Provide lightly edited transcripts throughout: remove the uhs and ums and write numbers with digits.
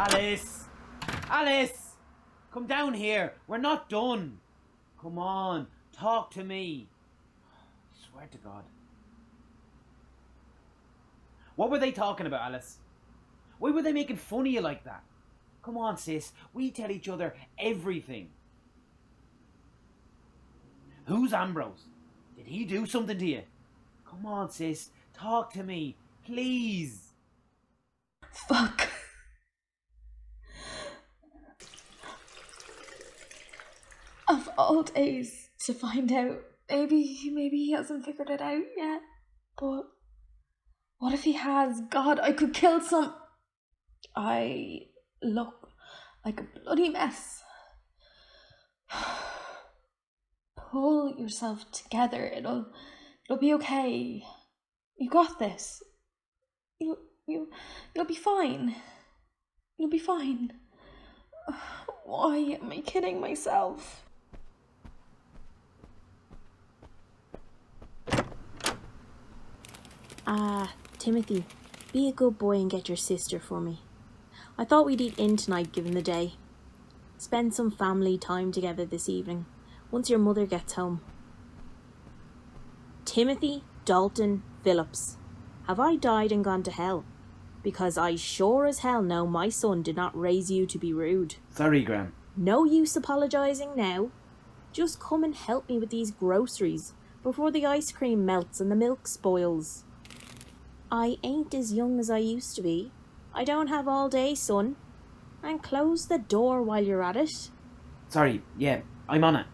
Alice! Alice! Come down here. We're not done. Come on, talk to me. I swear to God. What were they talking about, Alice? Why were they making fun of you like that? Come on, sis. We tell each other everything. Who's Ambrose? Did he do something to you? Come on, sis. Talk to me. Please. Fuck. Of all days to find out. Maybe he hasn't figured it out yet. But what if he has? God, I could kill some... I look like a bloody mess. Pull yourself together. It'll be okay. You got this. You'll be fine. You'll be fine. Why am I kidding myself? Timothy, be a good boy and get your sister for me. I thought we'd eat in tonight given the day. Spend some family time together this evening, once your mother gets home. Timothy Dalton Phillips. Have I died and gone to hell? Because I sure as hell know my son did not raise you to be rude. Sorry, Gran. No use apologising now. Just come and help me with these groceries before the ice cream melts and the milk spoils. I ain't as young as I used to be. I don't have all day, son. And close the door while you're at it. Sorry, yeah, I'm on it.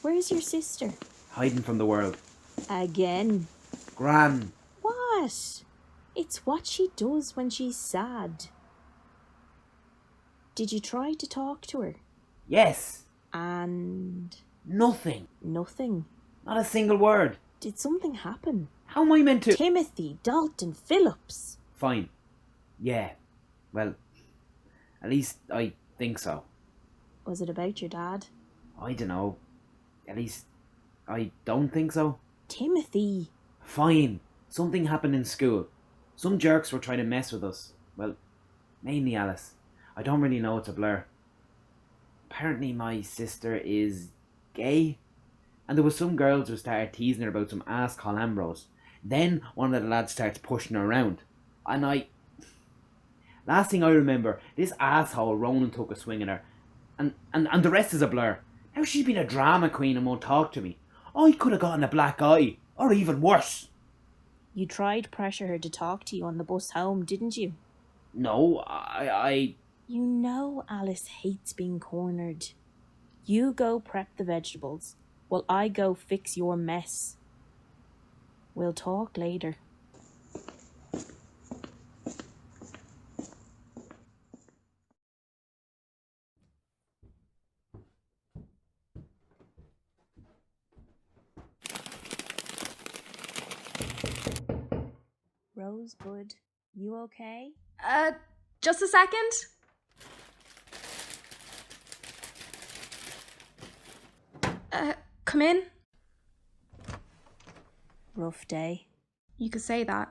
Where's your sister? Hiding from the world. Again. Gran. What? It's what she does when she's sad. Did you try to talk to her? Yes. And... Nothing. Nothing. Not a single word. Did something happen? How am I meant to... Timothy Dalton Phillips. Fine. Yeah. Well, at least I think so. Was it about your dad? I don't know. At least I don't think so. Timothy. Fine. Something happened in school. Some jerks were trying to mess with us. Well, mainly Alice. I don't really know, it's a blur. Apparently my sister is gay. And there was some girls who started teasing her about some ass called Ambrose. Then one of the lads starts pushing her around. And last thing I remember, this asshole Ronan took a swing at her. And the rest is a blur. Now she's been a drama queen and won't talk to me. I could have gotten a black eye. Or even worse. You tried to pressure her to talk to you on the bus home, didn't you? No, I... You know Alice hates being cornered. You go prep the vegetables, while I go fix your mess. We'll talk later. Rosebud, you okay? Just a second. Come in. Rough day. You could say that.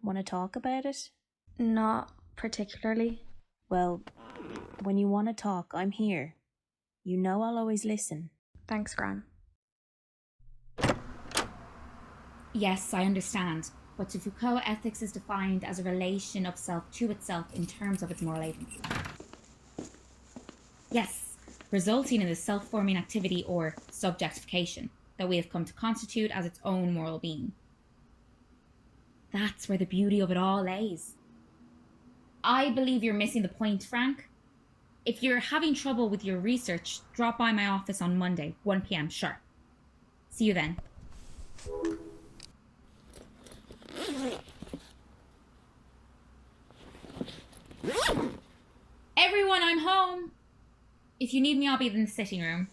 Want to talk about it? Not particularly. Well, when you want to talk, I'm here. You know I'll always listen. Thanks, Gran. Yes, I understand. But to Foucault, ethics is defined as a relation of self to itself in terms of its moral agency. Yes, resulting in the self-forming activity or subjectification that we have come to constitute as its own moral being. That's where the beauty of it all lays. I believe you're missing the point, Frank. If you're having trouble with your research, drop by my office on Monday, 1 p.m, sure. See you then. Everyone, I'm home! If you need me, I'll be in the sitting room.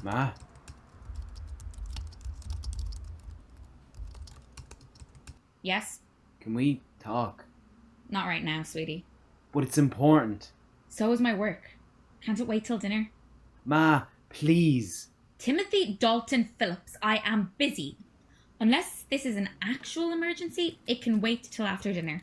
Ma? Yes? Can we talk? Not right now, sweetie. But it's important. So is my work. Can't it wait till dinner? Ma, please. Timothy Dalton Phillips, I am busy. Unless this is an actual emergency, it can wait till after dinner.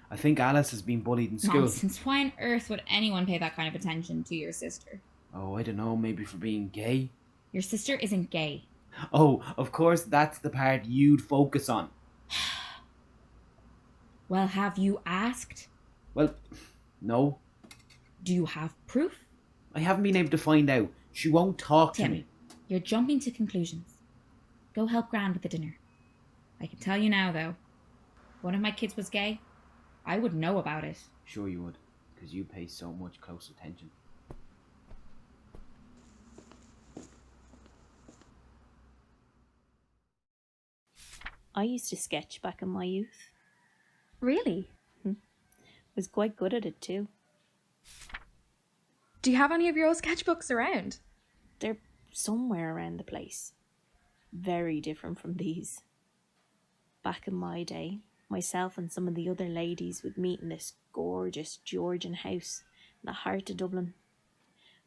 I think Alice has been bullied in school. Nonsense. Why on earth would anyone pay that kind of attention to your sister? Oh, I don't know, maybe for being gay? Your sister isn't gay. Oh, of course, that's the part you'd focus on. Well, have you asked? Well, no. Do you have proof? I haven't been able to find out. She won't talk to Tim, me. you're jumping to conclusions. Go help Gran with the dinner. I can tell you now, though. If one of my kids was gay, I would know about it. Sure you would, because you pay so much close attention. I used to sketch back in my youth. Really? Was quite good at it too. Do you have any of your old sketchbooks around? They're somewhere around the place. Very different from these. Back in my day, myself and some of the other ladies would meet in this gorgeous Georgian house in the heart of Dublin.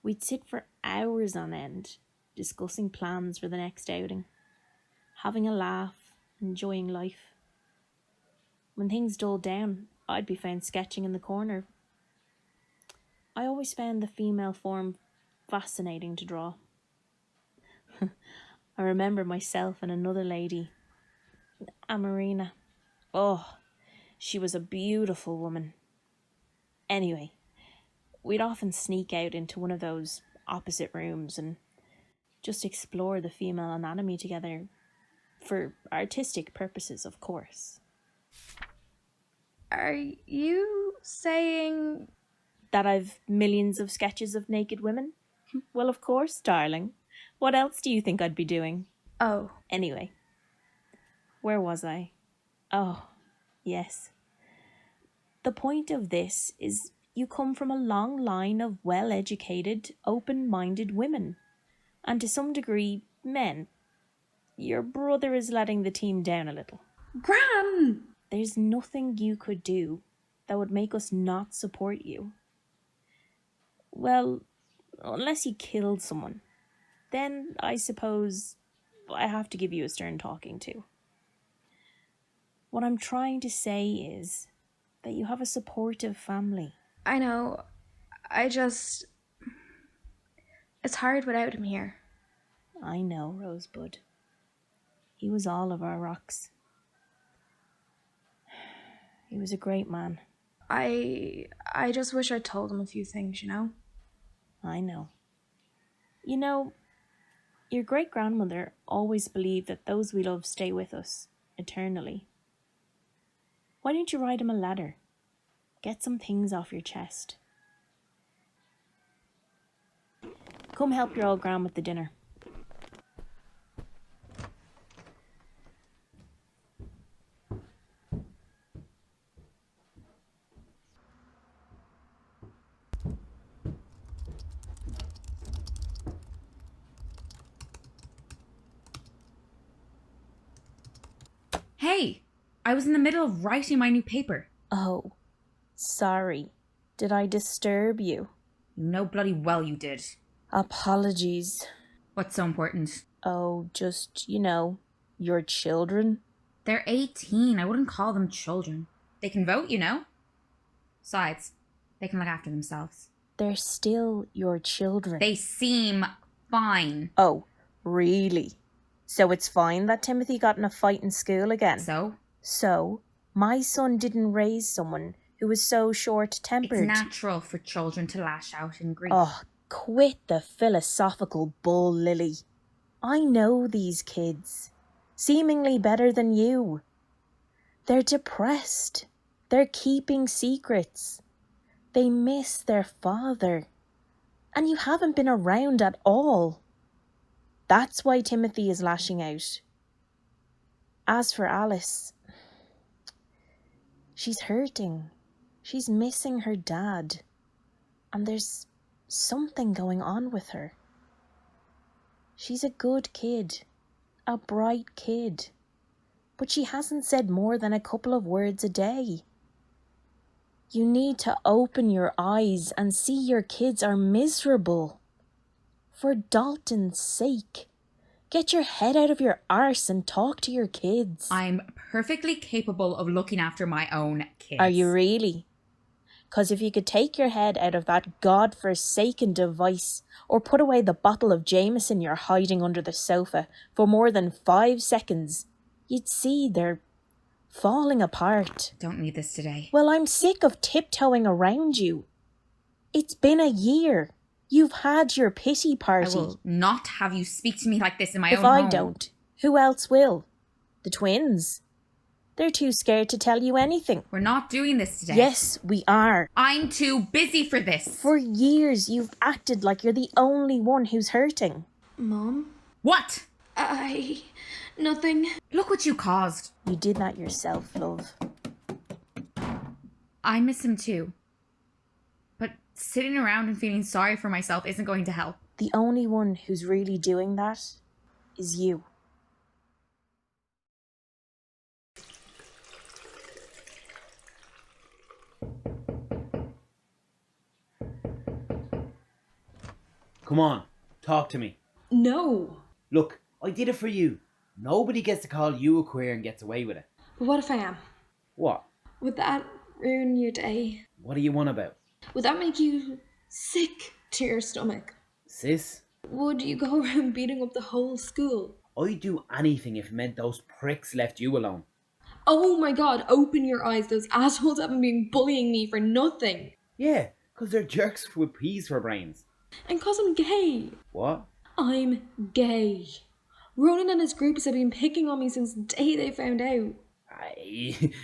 We'd sit for hours on end, discussing plans for the next outing, having a laugh, enjoying life. When things dulled down, I'd be found sketching in the corner. I always found the female form fascinating to draw. I remember myself and another lady, Amarina. Oh, she was a beautiful woman. Anyway, we'd often sneak out into one of those opposite rooms and just explore the female anatomy together, for artistic purposes, of course. Are you saying... That I've millions of sketches of naked women? Well, of course, darling. What else do you think I'd be doing? Oh. Anyway, where was I? Oh, yes. The point of this is you come from a long line of well-educated, open-minded women, and to some degree, men. Your brother is letting the team down a little. Gran! There's nothing you could do that would make us not support you. Well, unless you killed someone. Then I suppose I have to give you a stern talking to. What I'm trying to say is that you have a supportive family. I know. It's hard without him here. I know, Rosebud. He was all of our rocks. He was a great man. I just wish I'd told him a few things, you know? I know. You know, your great-grandmother always believed that those we love stay with us eternally. Why don't you write him a letter? Get some things off your chest. Come help your old Gran with the dinner. Hey, I was in the middle of writing my new paper. Oh, sorry. Did I disturb you? You know bloody well you did. Apologies. What's so important? Oh, just, your children. They're 18. I wouldn't call them children. They can vote, you know. Besides, they can look after themselves. They're still your children. They seem fine. Oh, really? So it's fine that Timothy got in a fight in school again? So, my son didn't raise someone who was so short-tempered. It's natural for children to lash out in grief. Oh, quit the philosophical bull, Lily. I know these kids. Seemingly better than you. They're depressed. They're keeping secrets. They miss their father. And you haven't been around at all. That's why Timothy is lashing out. As for Alice, she's hurting. She's missing her dad. And there's something going on with her. She's a good kid. A bright kid. But she hasn't said more than a couple of words a day. You need to open your eyes and see your kids are miserable. For Dalton's sake. Get your head out of your arse and talk to your kids. I'm perfectly capable of looking after my own kids. Are you really? 'Cause if you could take your head out of that god-forsaken device or put away the bottle of Jameson you're hiding under the sofa for more than 5 seconds, you'd see they're falling apart. Don't need this today. Well, I'm sick of tiptoeing around you. It's been a year. You've had your pity party. I will not have you speak to me like this in my own home. If home. I don't, who else will? The twins. They're too scared to tell you anything. We're not doing this today. Yes, we are. I'm too busy for this. For years, you've acted like you're the only one who's hurting. Mom? What? Nothing. Look what you caused. You did that yourself, love. I miss him too. But sitting around and feeling sorry for myself isn't going to help. The only one who's really doing that is you. Come on, talk to me. No. Look, I did it for you. Nobody gets to call you a queer and gets away with it. But what if I am? What? Would that ruin your day? What do you want about? Would that make you sick to your stomach? Sis? Would you go around beating up the whole school? I'd do anything if it meant those pricks left you alone. Oh my god, open your eyes. Those assholes haven't been bullying me for nothing. Yeah, 'cause they're jerks with peas for brains. And 'cause I'm gay. What? I'm gay. Ronan and his groups have been picking on me since the day they found out.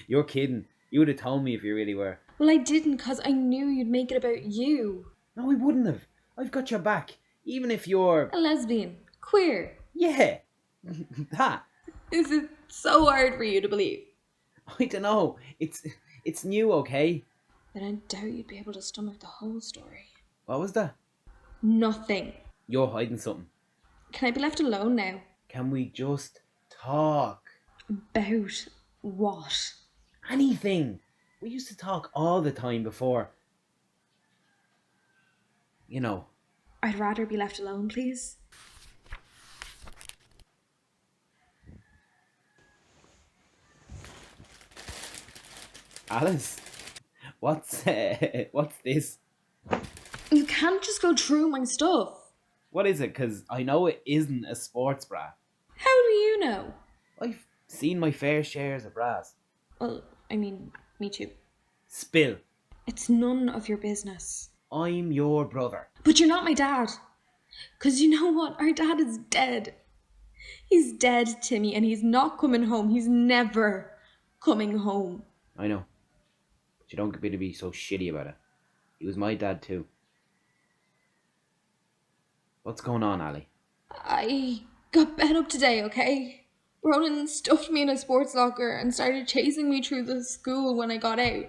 You're kidding. You would have told me if you really were. Well, I didn't, 'cause I knew you'd make it about you. No, I wouldn't have. I've got your back. Even if you're... A lesbian. Queer. Yeah. That. Is it so hard for you to believe? I don't know. It's new, okay? Then I doubt you'd be able to stomach the whole story. What was that? Nothing. You're hiding something. Can I be left alone now? Can we just talk? About what? Anything. We used to talk all the time before. You know. I'd rather be left alone, please. Alice? What's this? You can't just go through my stuff. What is it? 'Cause I know it isn't a sports bra. How do you know? I've seen my fair shares of bras. Well, I mean, me too. Spill. It's none of your business. I'm your brother. But you're not my dad. 'Cause you know what? Our dad is dead. He's dead, Timmy, and he's not coming home. He's never coming home. I know. But you don't get me to be so shitty about it. He was my dad too. What's going on, Ali? I got bed up today, okay? Ronan stuffed me in a sports locker and started chasing me through the school when I got out.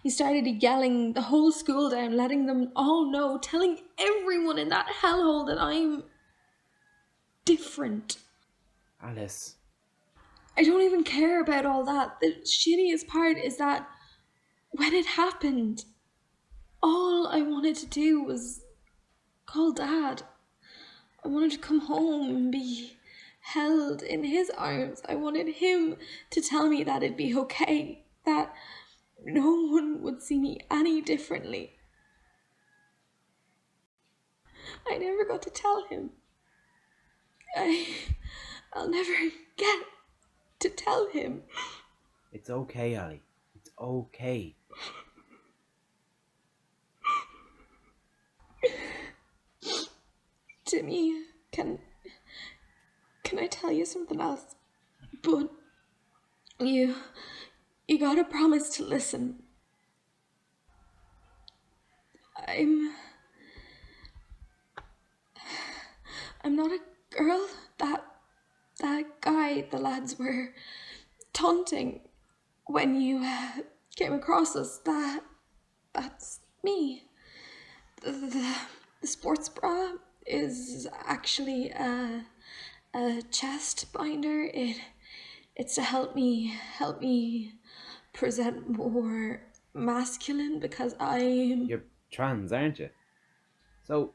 He started yelling the whole school down, letting them all know, telling everyone in that hellhole that I'm different. Alice. I don't even care about all that. The shittiest part is that when it happened, all I wanted to do was call Dad. I wanted to come home and be held in his arms. I wanted him to tell me that it'd be okay, that no one would see me any differently. I never got to tell him. I'll never get to tell him. It's okay, Ali. It's okay. Timmy, can I tell you something else? But you gotta promise to listen. I'm not a girl. That guy the lads were taunting when you came across us, that's me. The sports bra is actually a chest binder. It's to help me present more masculine because I'm... You're trans, aren't you? So,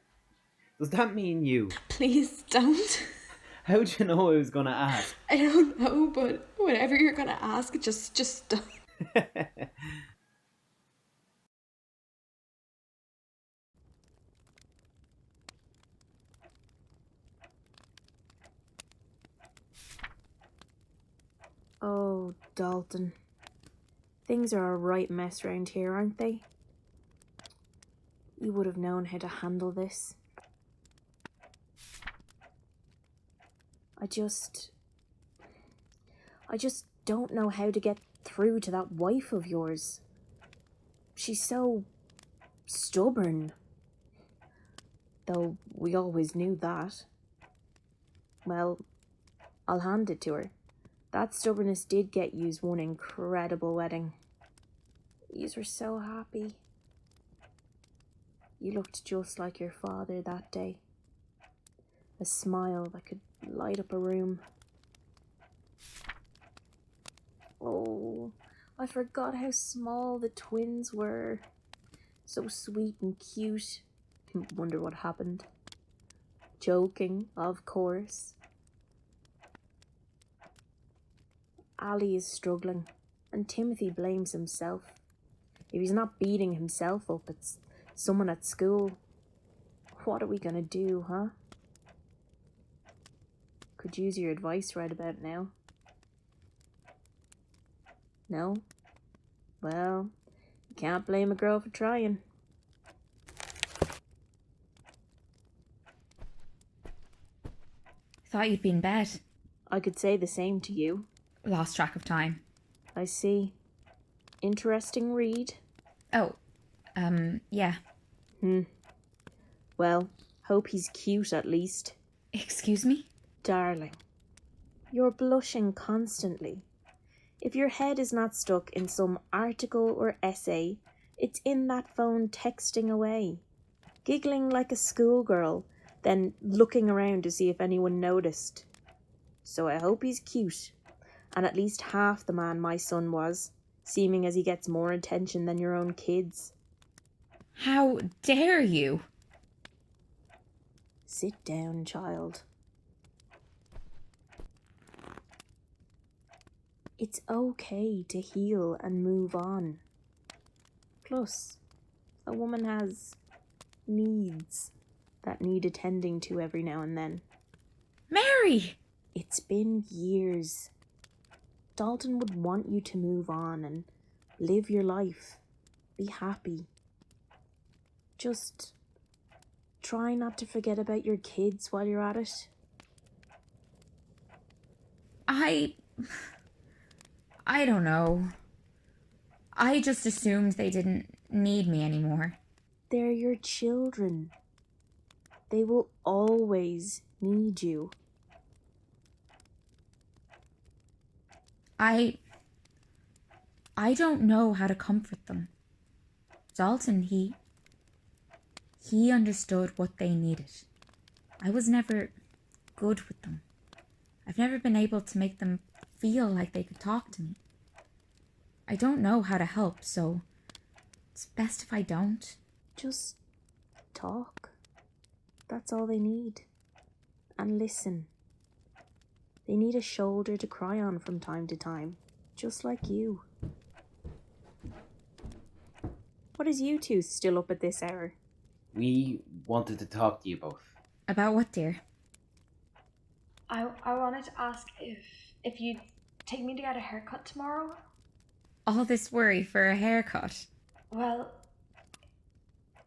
Does that mean you? Please don't. How'd you know I was gonna ask? I don't know, but whatever you're gonna ask, just don't. Oh, Dalton. Things are a right mess round here, aren't they? You would have known how to handle this. I just don't know how to get through to that wife of yours. She's so stubborn. Though we always knew that. Well, I'll hand it to her. That stubbornness did get yous one incredible wedding. Yous were so happy. You looked just like your father that day. A smile that could light up a room. Oh, I forgot how small the twins were. So sweet and cute. Wonder what happened. Joking, of course. Ali is struggling, and Timothy blames himself. If he's not beating himself up, it's someone at school. What are we gonna do, huh? Could use your advice right about now. No? Well, you can't blame a girl for trying. Thought you'd been in bed. I could say the same to you. Lost track of time. I see. Interesting read. Oh, yeah. Well, hope he's cute at least. Excuse me? Darling, you're blushing constantly. If your head is not stuck in some article or essay, it's in that phone texting away, giggling like a schoolgirl, then looking around to see if anyone noticed. So I hope he's cute, and at least half the man my son was, seeming as he gets more attention than your own kids. How dare you? Sit down, child. It's okay to heal and move on. Plus, a woman has needs that need attending to every now and then. Mary! It's been years. Dalton would want you to move on and live your life. Be happy. Just try not to forget about your kids while you're at it. I don't know. I just assumed they didn't need me anymore. They're your children. They will always need you. I don't know how to comfort them. Dalton, he understood what they needed. I was never good with them. I've never been able to make them feel like they could talk to me. I don't know how to help, so it's best if I don't. Just talk. That's all they need. And listen. They need a shoulder to cry on from time to time, just like you. What is you two still up at this hour? We wanted to talk to you both. About what, dear? I wanted to ask if you'd take me to get a haircut tomorrow. All this worry for a haircut. Well,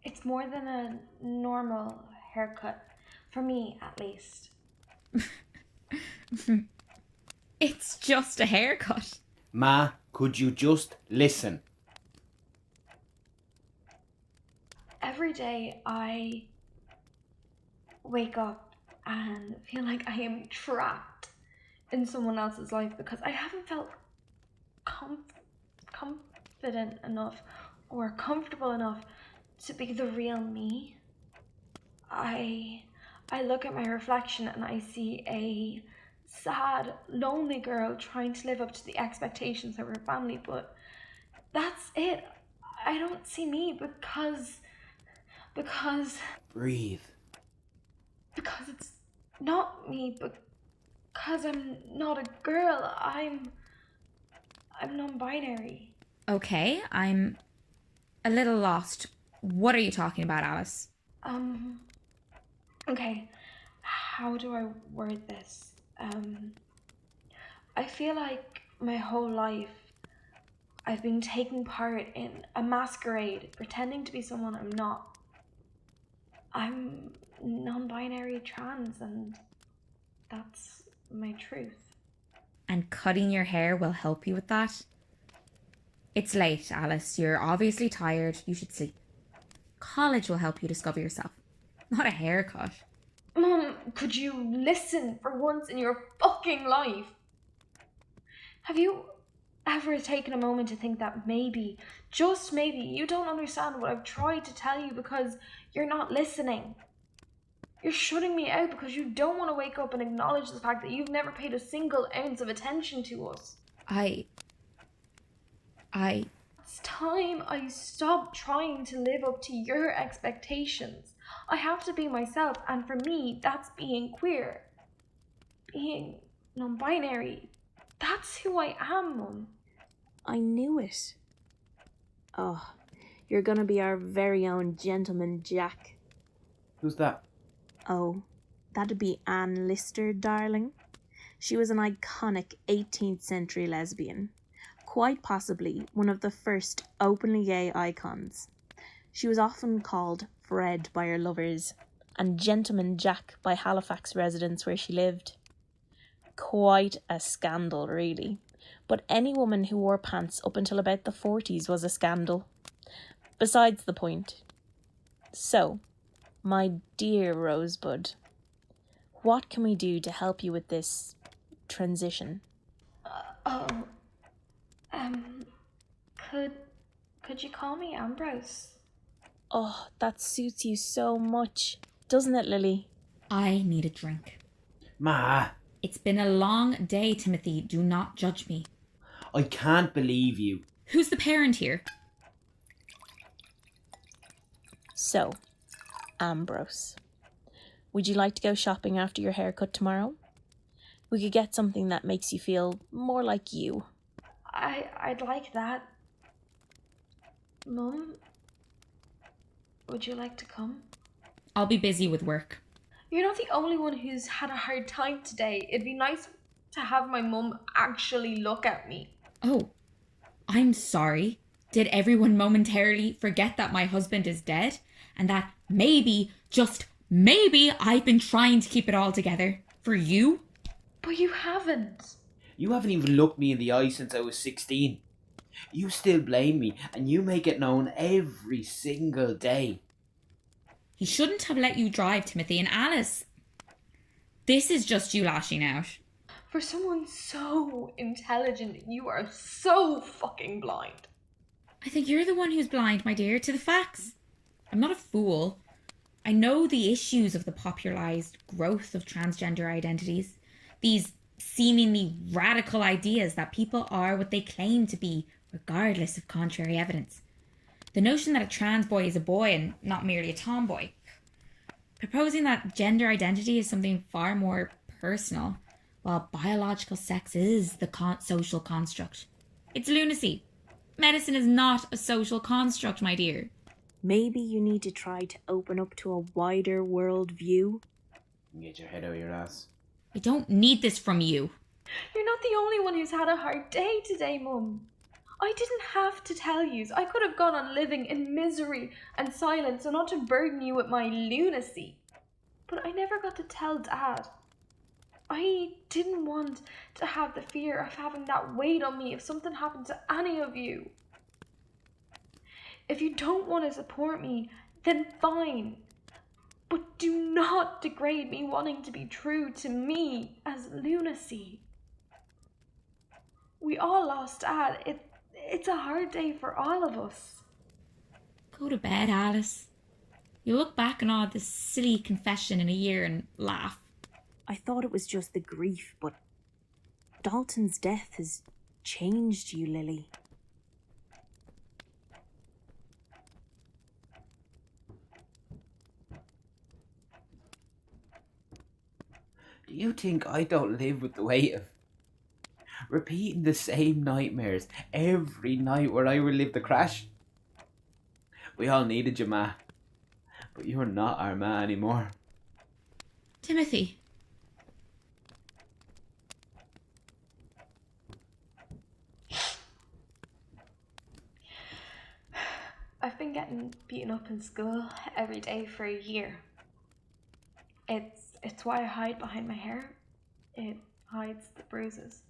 it's more than a normal haircut. For me, at least. It's just a haircut. Ma, could you just listen? Every day I wake up and feel like I am trapped in someone else's life because I haven't felt confident enough or comfortable enough to be the real me. I look at my reflection and I see a sad, lonely girl trying to live up to the expectations of her family, but that's it. I don't see me because Breathe. Because it's not me, because I'm not a girl. I'm non-binary. Okay, I'm a little lost. What are you talking about, Alice? Okay, how do I word this? I feel like my whole life I've been taking part in a masquerade, pretending to be someone I'm not. I'm non-binary trans, and that's my truth. And cutting your hair will help you with that? It's late, Alice. You're obviously tired. You should sleep. College will help you discover yourself, not a haircut. Mom, could you listen for once in your fucking life? Have you ever taken a moment to think that maybe, just maybe, you don't understand what I've tried to tell you because you're not listening? You're shutting me out because you don't want to wake up and acknowledge the fact that you've never paid a single ounce of attention to us. I It's time I stop trying to live up to your expectations. I have to be myself, and for me, that's being queer. Being non-binary. That's who I am, Mum. I knew it. Oh, you're gonna be our very own Gentleman Jack. Who's that? Oh, that'd be Anne Lister, darling. She was an iconic 18th century lesbian, quite possibly one of the first openly gay icons. She was often called Fred by her lovers, and Gentleman Jack by Halifax residents where she lived. Quite a scandal, really. But any woman who wore pants up until about the 40s was a scandal. Besides the point. So, my dear Rosebud, what can we do to help you with this transition? Could you call me Ambrose? Oh, that suits you so much, doesn't it, Lily? I need a drink. Ma, It's been a long day, Timothy. Do not judge me. I can't believe you. Who's the parent here? So, Ambrose, would you like to go shopping after your haircut tomorrow? We could get something that makes you feel more like you. I'd like that. Mum, would you like to come? I'll be busy with work. You're not the only one who's had a hard time today. It'd be nice to have my mum actually look at me. Oh, I'm sorry. Did everyone momentarily forget that my husband is dead? And that maybe, just maybe, I've been trying to keep it all together? For you? But you haven't. You haven't even looked me in the eye since I was 16. You still blame me, and you make it known every single day. He shouldn't have let you drive, Timothy. And Alice, this is just you lashing out. For someone so intelligent, you are so fucking blind. I think you're the one who's blind, my dear, to the facts. I'm not a fool. I know the issues of the popularised growth of transgender identities. These seemingly radical ideas that people are what they claim to be, regardless of contrary evidence. The notion that a trans boy is a boy and not merely a tomboy. Proposing that gender identity is something far more personal, while biological sex is the social construct. It's lunacy. Medicine is not a social construct, my dear. Maybe you need to try to open up to a wider world view. Get your head out of your ass. I don't need this from you. You're not the only one who's had a hard day today, Mum. I didn't have to tell you. I could have gone on living in misery and silence so not to burden you with my lunacy. But I never got to tell Dad. I didn't want to have the fear of having that weight on me if something happened to any of you. If you don't want to support me, then fine. But do not degrade me wanting to be true to me as lunacy. We all lost Dad. It's a hard day for all of us. Go to bed, Alice. You'll look back on all this silly confession in a year and laugh. I thought it was just the grief, but Dalton's death has changed you, Lily. Do you think I don't live with the weight of repeating the same nightmares every night where I relive the crash? We all needed you, Ma. But you're not our Ma anymore. Timothy. I've been getting beaten up in school every day for a year. It's why I hide behind my hair. It hides the bruises.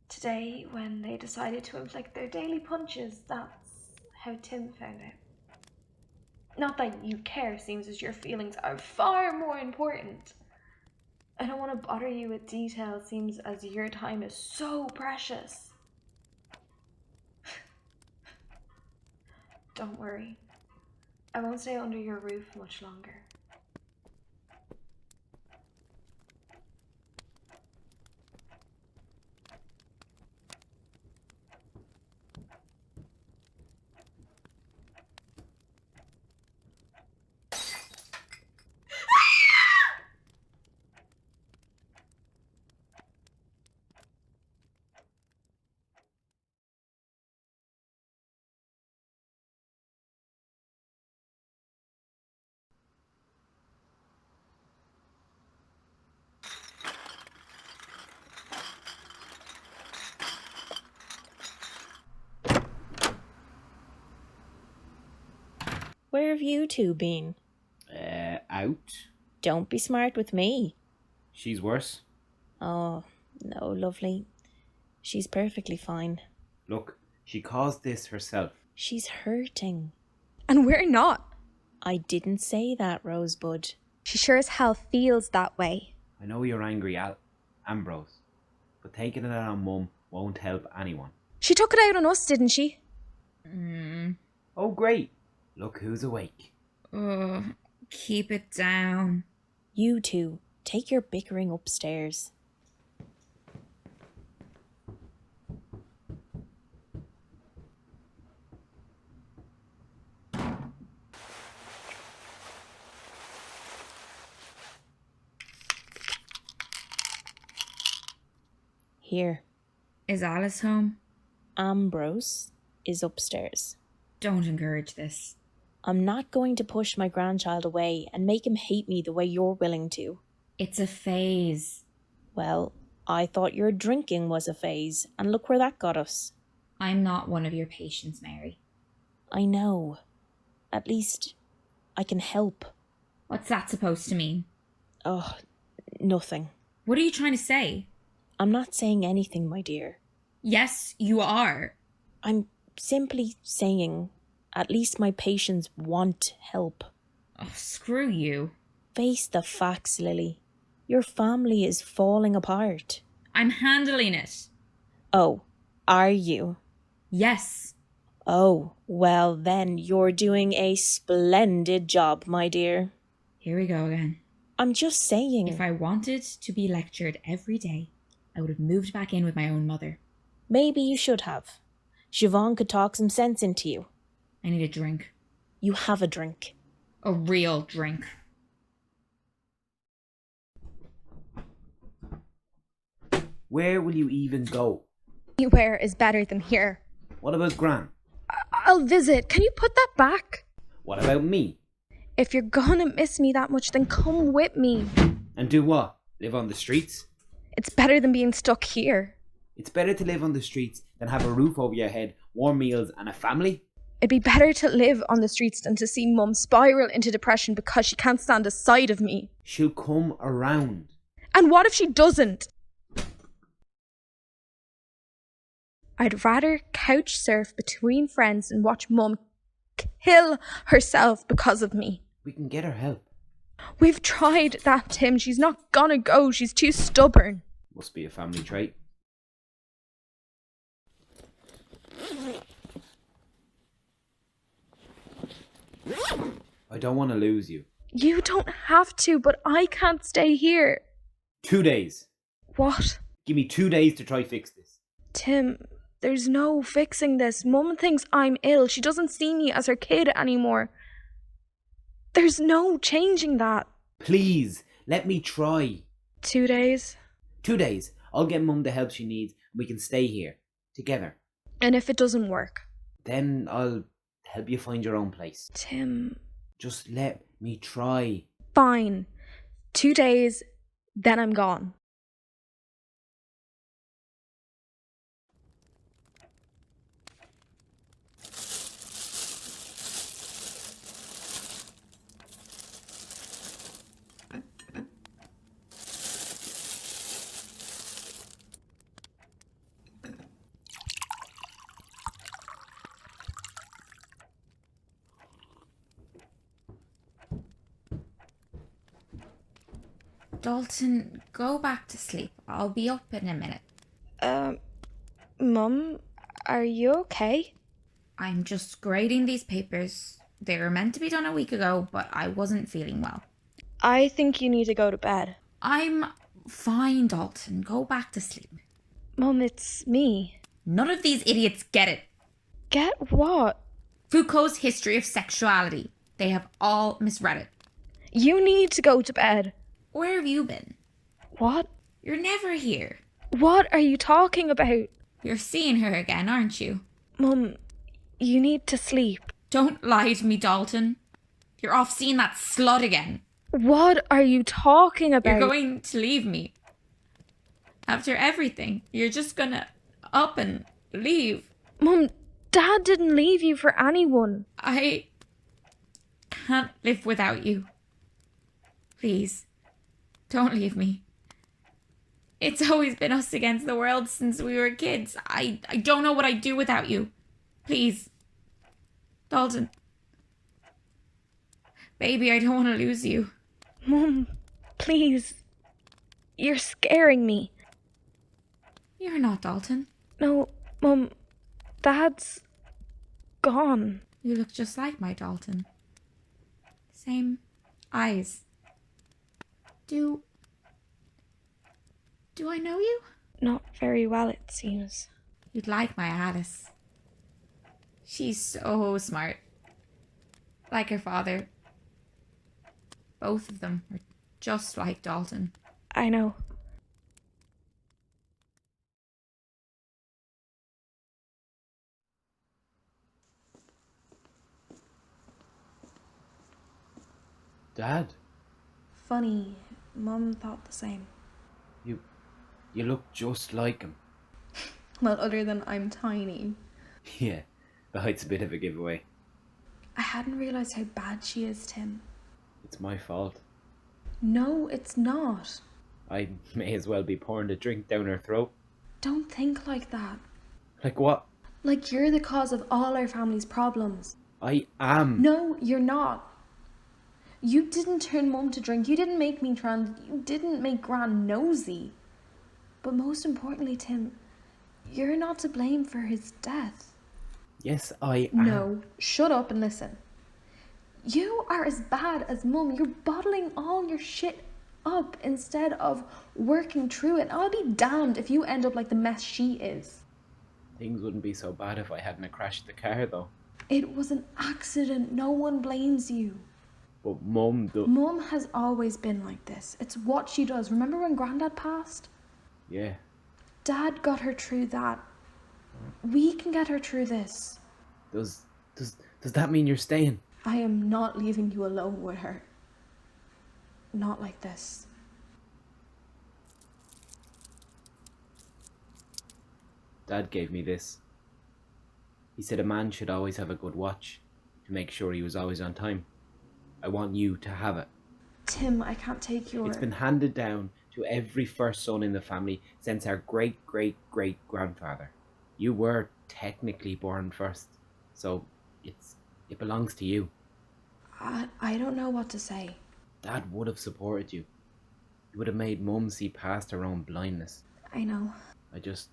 Today, when they decided to inflict their daily punches, that's how Tim found out. Not that you care, seems as your feelings are far more important. I don't want to bother you with details, seems as your time is so precious. Don't worry. I won't stay under your roof much longer. Where have you two been? Out? Don't be smart with me. She's worse. Oh, no, lovely. She's perfectly fine. Look, she caused this herself. She's hurting. And we're not. I didn't say that, Rosebud. She sure as hell feels that way. I know you're angry, Ambrose, but taking it out on Mum won't help anyone. She took it out on us, didn't she? Oh, great. Look who's awake. Oh, keep it down. You two, take your bickering upstairs. Here. Is Alice home? Ambrose is upstairs. Don't encourage this. I'm not going to push my grandchild away and make him hate me the way you're willing to. It's a phase. Well, I thought your drinking was a phase, and look where that got us. I'm not one of your patients, Mary. I know. At least, I can help. What's that supposed to mean? Oh, nothing. What are you trying to say? I'm not saying anything, my dear. Yes, you are. I'm simply saying, at least my patients want help. Oh, screw you. Face the facts, Lily. Your family is falling apart. I'm handling it. Oh, are you? Yes. Oh, well then you're doing a splendid job, my dear. Here we go again. I'm just saying. If I wanted to be lectured every day, I would have moved back in with my own mother. Maybe you should have. Siobhan could talk some sense into you. I need a drink. You have a drink. A real drink. Where will you even go? Anywhere is better than here. What about Gran? I'll visit. Can you put that back? What about me? If you're gonna miss me that much, then come with me. And do what? Live on the streets? It's better than being stuck here. It's better to live on the streets than have a roof over your head, warm meals and a family. It'd be better to live on the streets than to see Mum spiral into depression because she can't stand the sight of me. She'll come around. And what if she doesn't? I'd rather couch surf between friends and watch Mum kill herself because of me. We can get her help. We've tried that, Tim. She's not gonna go. She's too stubborn. Must be a family trait. I don't want to lose you. You don't have to, but I can't stay here. 2 days. What? Give me 2 days to try fix this. Tim, there's no fixing this. Mum thinks I'm ill. She doesn't see me as her kid anymore. There's no changing that. Please, let me try. 2 days? 2 days. I'll get Mum the help she needs and we can stay here. Together. And if it doesn't work? Then I'll help you find your own place. Tim... Just let me try. Fine. 2 days, then I'm gone. Dalton, go back to sleep. I'll be up in a minute. Mum, are you okay? I'm just grading these papers. They were meant to be done a week ago, but I wasn't feeling well. I think you need to go to bed. I'm fine, Dalton. Go back to sleep. Mum, it's me. None of these idiots get it. Get what? Foucault's History of Sexuality. They have all misread it. You need to go to bed. Where have you been? What? You're never here. What are you talking about? You're seeing her again, aren't you? Mum, you need to sleep. Don't lie to me, Dalton. You're off seeing that slut again. What are you talking about? You're going to leave me. After everything, you're just gonna up and leave. Mum, Dad didn't leave you for anyone. I can't live without you. Please, don't leave me. It's always been us against the world since we were kids. I don't know what I'd do without you. Please. Dalton. Baby, I don't want to lose you. Mum, please. You're scaring me. You're not, Dalton. No, Mum, Dad's gone. You look just like my Dalton. Same eyes. Do I know you? Not very well, it seems. You'd like my Alice. She's so smart. Like her father. Both of them are just like Dalton. I know. Dad, Funny, Mum thought the same. you look just like him. Well, other than I'm tiny. Yeah, the height's a bit of a giveaway. I hadn't realised how bad she is, Tim. It's my fault. No, it's not. I may as well be pouring the drink down her throat. Don't think like that. Like what? Like you're the cause of all our family's problems. I am. No, you're not. You didn't turn Mum to drink. You didn't make me trans. You didn't make Gran nosy. But most importantly, Tim, you're not to blame for his death. Yes, I am. No, shut up and listen. You are as bad as Mum. You're bottling all your shit up instead of working through it. I'll be damned if you end up like the mess she is. Things wouldn't be so bad if I hadn't crashed the car, though. It was an accident. No one blames you. But Mum, Mum has always been like this. It's what she does. Remember when Grandad passed? Yeah. Dad got her through that. We can get her through this. Does that mean you're staying? I am not leaving you alone with her. Not like this. Dad gave me this. He said a man should always have a good watch to make sure he was always on time. I want you to have it. Tim, I can't take your... It's been handed down to every first son in the family since our great-great-great-grandfather. You were technically born first, so it belongs to you. I don't know what to say. Dad would have supported you. He would have made Mum see past her own blindness. I know. I just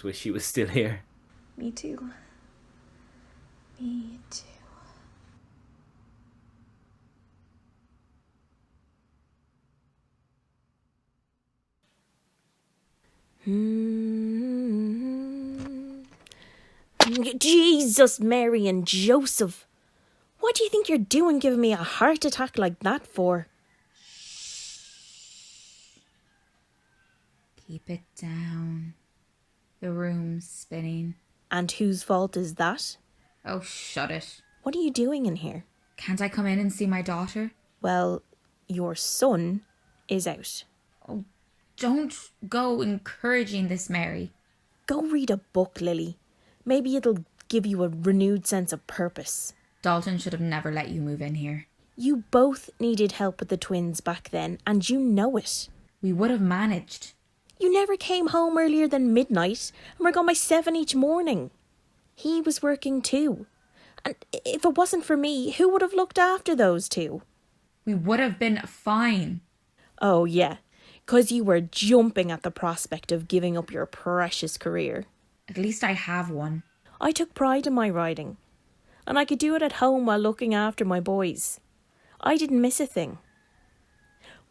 wish she was still here. Me too. Me too. Jesus, Mary and Joseph. What do you think you're doing giving me a heart attack like that for? Keep it down. The room's spinning. And whose fault is that? Oh, shut it. What are you doing in here? Can't I come in and see my daughter? Well, your son is out. Oh, don't go encouraging this, Mary. Go read a book, Lily. Maybe it'll give you a renewed sense of purpose. Dalton should have never let you move in here. You both needed help with the twins back then, and you know it. We would have managed. You never came home earlier than midnight, and we're gone by 7 each morning. He was working too. And if it wasn't for me, who would have looked after those two? We would have been fine. Oh, yeah, 'cause you were jumping at the prospect of giving up your precious career. At least I have one. I took pride in my riding, and I could do it at home while looking after my boys. I didn't miss a thing.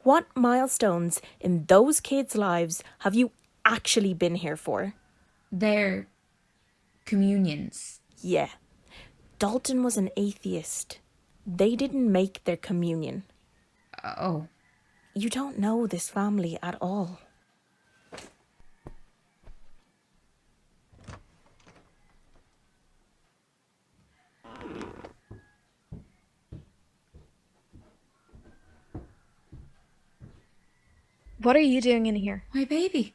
What milestones in those kids' lives have you actually been here for? Their communions. Yeah, Dalton was an atheist. They didn't make their communion. Oh. You don't know this family at all. What are you doing in here? My baby.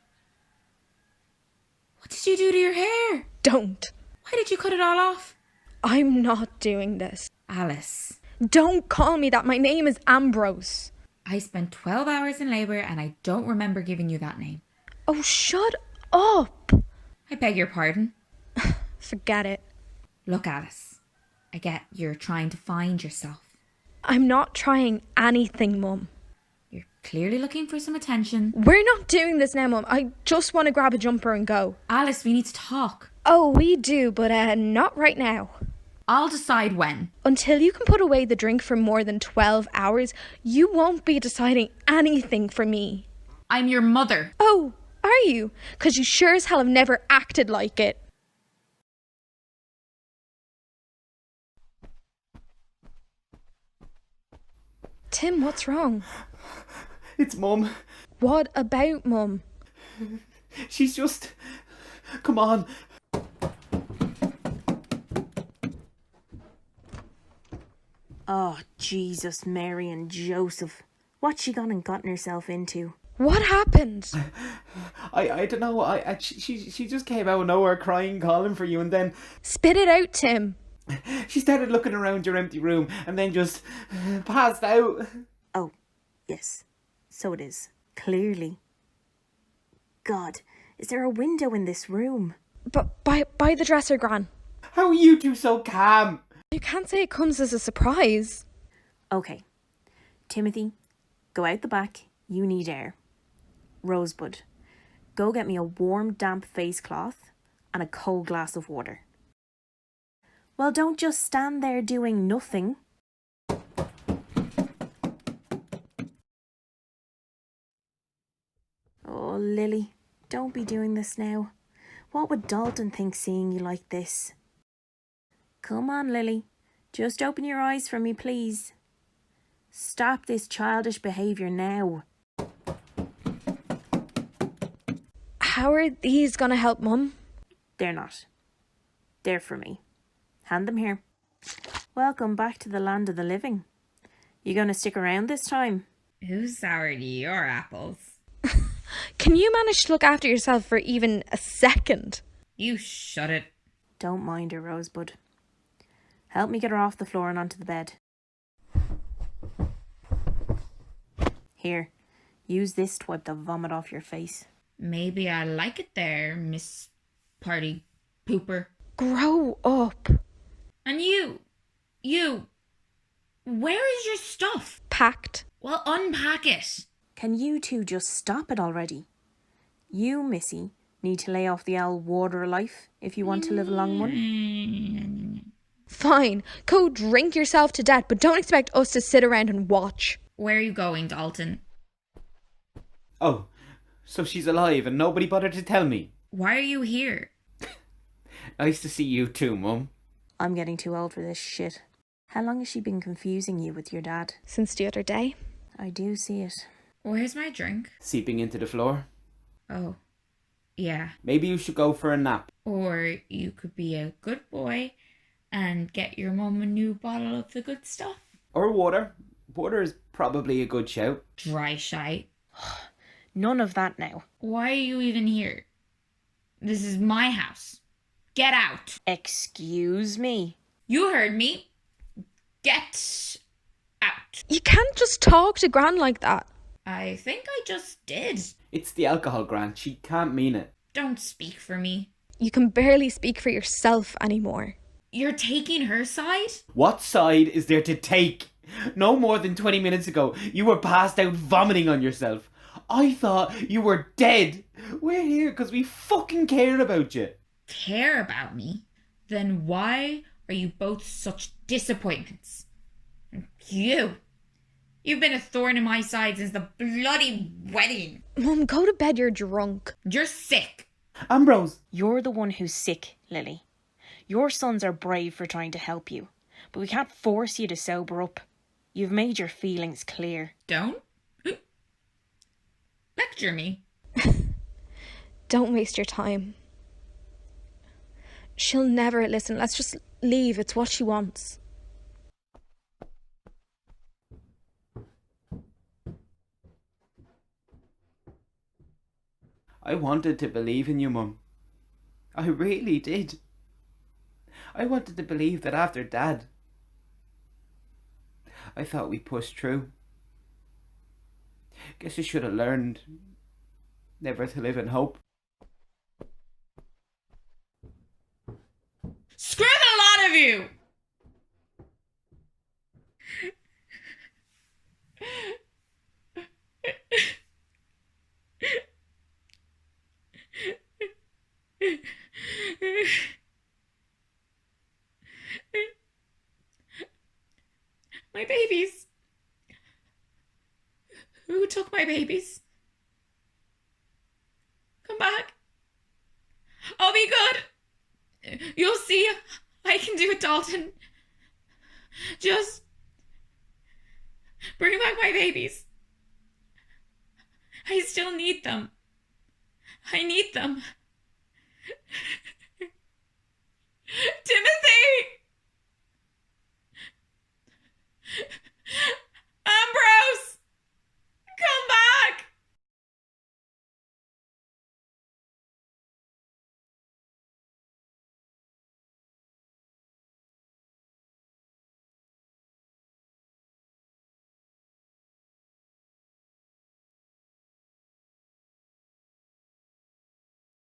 What did you do to your hair? Don't. Why did you cut it all off? I'm not doing this. Alice. Don't call me that. My name is Ambrose. I spent 12 hours in labour and I don't remember giving you that name. Oh, shut up. I beg your pardon. Forget it. Look, Alice. I get you're trying to find yourself. I'm not trying anything, Mum. You're clearly looking for some attention. We're not doing this now, Mum. I just want to grab a jumper and go. Alice, we need to talk. Oh, we do, but not right now. I'll decide when. Until you can put away the drink for more than 12 hours, you won't be deciding anything for me. I'm your mother. Oh, are you? 'Cause you sure as hell have never acted like it. Tim, what's wrong? It's Mum. What about Mum? She's just... Come on. Oh, Jesus, Mary and Joseph. What's she gone and gotten herself into? What happened? I don't know. She just came out of nowhere crying, calling for you, and then Spit it out, Tim. she started looking around your empty room and then just passed out. Oh, yes. So it is. Clearly. God, is there a window in this room? But by the dresser, Gran. How are you two so calm? You can't say it comes as a surprise. Okay. Timothy, go out the back. You need air. Rosebud, go get me a warm, damp face cloth and a cold glass of water. Well, don't just stand there doing nothing. Oh, Lily, don't be doing this now. What would Dalton think seeing you like this? Come on, Lily. Just open your eyes for me, please. Stop this childish behaviour now. How are these gonna help, Mum? They're not. They're for me. Hand them here. Welcome back to the land of the living. You gonna stick around this time? Who soured your apples? Can you manage to look after yourself for even a second? You shut it. Don't mind her, Rosebud. Help me get her off the floor and onto the bed. Here, use this to wipe the vomit off your face. Maybe I like it there, Miss Party Pooper. Grow up. And you, where is your stuff? Packed. Well, unpack it. Can you two just stop it already? You, Missy, need to lay off the old water life if you want to live a long one. Fine. Go drink yourself to death, but don't expect us to sit around and watch. Where are you going, Dalton? Oh, so she's alive and nobody bothered to tell me. Why are you here? Nice to see you too, Mum. I'm getting too old for this shit. How long has she been confusing you with your dad? Since the other day. I do see it. Where's my drink? Seeping into the floor. Oh, yeah. Maybe you should go for a nap. Or you could be a good boy and get your mum a new bottle of the good stuff. Or water. Water is probably a good shout. Dry shite. None of that now. Why are you even here? This is my house. Get out. Excuse me. You heard me. Get out. You can't just talk to Gran like that. I think I just did. It's the alcohol, Gran. She can't mean it. Don't speak for me. You can barely speak for yourself anymore. You're taking her side? What side is there to take? No more than 20 minutes ago, you were passed out vomiting on yourself. I thought you were dead. We're here because we fucking care about you. Care about me? Then why are you both such disappointments? You've been a thorn in my side since the bloody wedding. Mum, go to bed, you're drunk. You're sick. Ambrose. You're the one who's sick, Lily. Your sons are brave for trying to help you, but we can't force you to sober up. You've made your feelings clear. Don't lecture me. Don't waste your time. She'll never listen. Let's just leave. It's what she wants. I wanted to believe in you, Mum. I really did. I wanted to believe that after Dad. I thought we pushed through. Guess I should have learned never to live in hope. Screw the lot of you! My babies. Who took my babies? Come back. I'll be good. You'll see. I can do it, Dalton. Just bring back my babies. I still need them. I need them.